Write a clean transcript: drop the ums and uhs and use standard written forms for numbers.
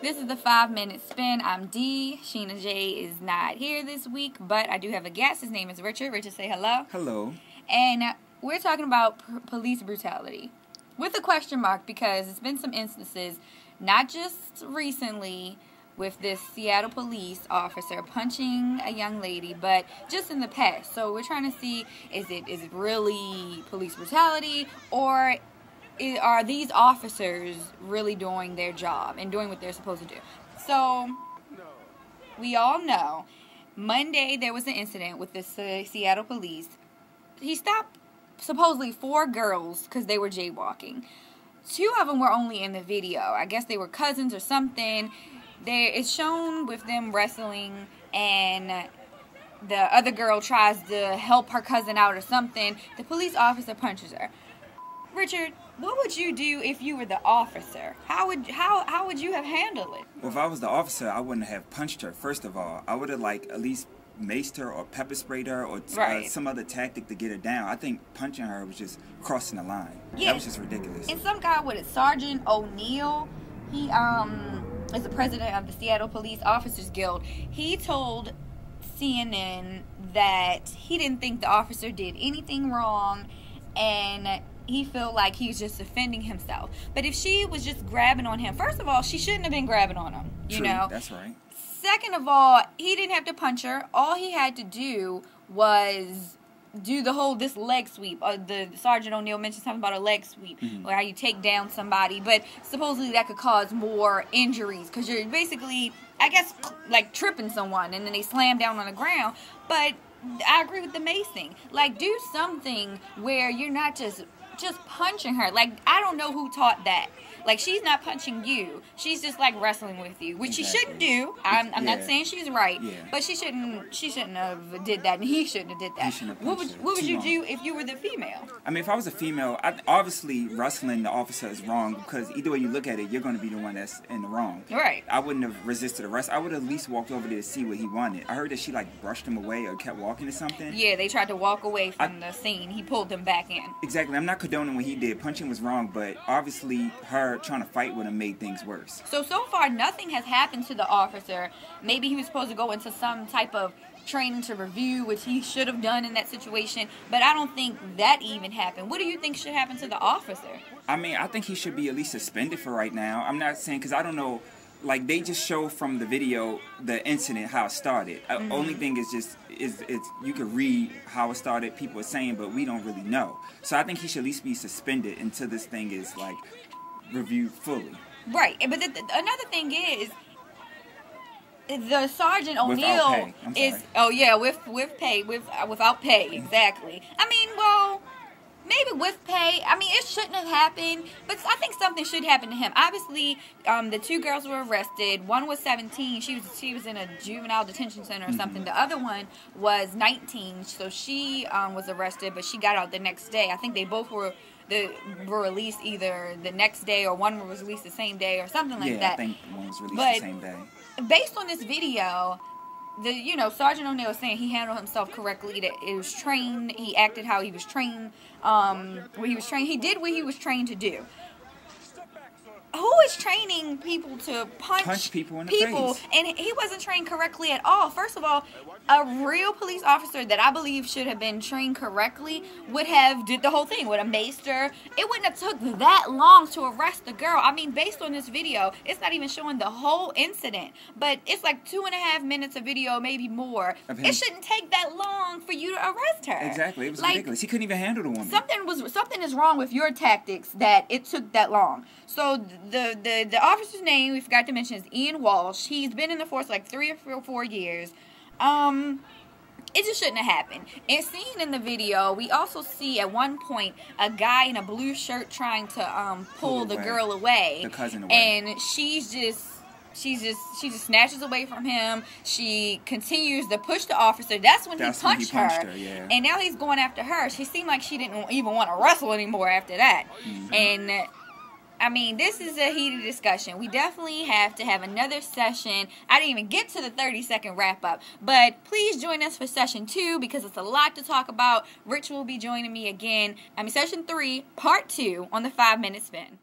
This is the 5-minute spin. I'm Dee. Sheena J is not here this week, but I do have a guest. His name is Richard. Richard, say hello. Hello. And we're talking about police brutality with a question mark, because it's been some instances, not just recently with this Seattle police officer punching a young lady, but just in the past. So we're trying to see, is it really police brutality, or are these officers really doing their job and doing what they're supposed to do? So, we all know, Monday there was an incident with the Seattle police. He stopped supposedly 4 girls because they were jaywalking. 2 of them were only in the video. I guess they were cousins or something. It's shown with them wrestling, and the other girl tries to help her cousin out or something. The police officer punches her. Richard, what would you do if you were the officer? How would you have handled it? Well, if I was the officer, I wouldn't have punched her, first of all. I would have, at least maced her or pepper sprayed her or some other tactic to get her down. I think punching her was just crossing the line. Yeah. That was just ridiculous. And some guy with it, Sergeant O'Neill, he is the president of the Seattle Police Officers Guild. He told CNN that he didn't think the officer did anything wrong, and he felt like he was just defending himself. But if she was just grabbing on him, first of all, she shouldn't have been grabbing on him. You know? That's right. Second of all, he didn't have to punch her. All he had to do was do this leg sweep. The Sergeant O'Neill mentioned something about a leg sweep, or how you take down somebody. But supposedly that could cause more injuries, because you're basically, I guess, like tripping someone, and then they slam down on the ground. But I agree with the macing. Do something where you're not just punching her. I don't know who taught that. She's not punching you. She's just wrestling with you, which she shouldn't do. I'm not saying she's right, but she shouldn't have did that, and he shouldn't have did that. What would you do if you were the female? I mean, if I was a female, obviously wrestling the officer is wrong, because either way you look at it, you're going to be the one that's in the wrong. Right. I wouldn't have resisted arrest. I would have at least walked over there to see what he wanted. I heard that she brushed him away or kept walking or something. Yeah, they tried to walk away from the scene. He pulled them back in. Exactly. I'm not condoning what he did. Punching was wrong, but obviously her trying to fight with him made things worse. So far nothing has happened to the officer. Maybe he was supposed to go into some type of training to review, which he should have done in that situation, but I don't think that even happened. What do you think should happen to the officer? I mean, I think he should be at least suspended for right now. I'm not saying, because I don't know, they just show from the video the incident, how it started. Only thing is you can read how it started, people are saying, but we don't really know. So I think he should at least be suspended until this thing is reviewed fully. Right, but another thing is, the Sergeant O'Neill is with pay, without pay, exactly. I mean, well, maybe with pay. I mean, it shouldn't have happened, but I think something should happen to him. Obviously, the 2 girls were arrested. One was 17. She was in a juvenile detention center or something. The other one was 19, so she was arrested, but she got out the next day. I think they both were released either the next day, or one was released the same day, or something like that. Yeah, I think one was released the same day. Based on this video, Sergeant O'Neill is saying he handled himself correctly, that it was trained, he acted how he was trained, he did what he was trained to do. Who is training people to punch people in the face? And he wasn't trained correctly at all. First of all, a real police officer that I believe should have been trained correctly would have did the whole thing, would have maced her. It wouldn't have took that long to arrest the girl. I mean, based on this video, it's not even showing the whole incident, but it's 2.5 minutes of video, maybe more. It shouldn't take that long for you to arrest her. Exactly. It was ridiculous. He couldn't even handle the woman. Something is wrong with your tactics that it took that long. So the officer's name, we forgot to mention, is Ian Walsh. He's been in the force 3 or 4 years. It just shouldn't have happened. And seen in the video, we also see at one point a guy in a blue shirt trying to pull the girl away. The cousin away. And she just snatches away from him. She continues to push the officer. That's when he punched her. Yeah. And now he's going after her. She seemed like she didn't even want to wrestle anymore after that. And I mean, this is a heated discussion. We definitely have to have another session. I didn't even get to the 30-second wrap-up. But please join us for session 2, because it's a lot to talk about. Rich will be joining me again. Session 3, part 2 on the 5-minute spin.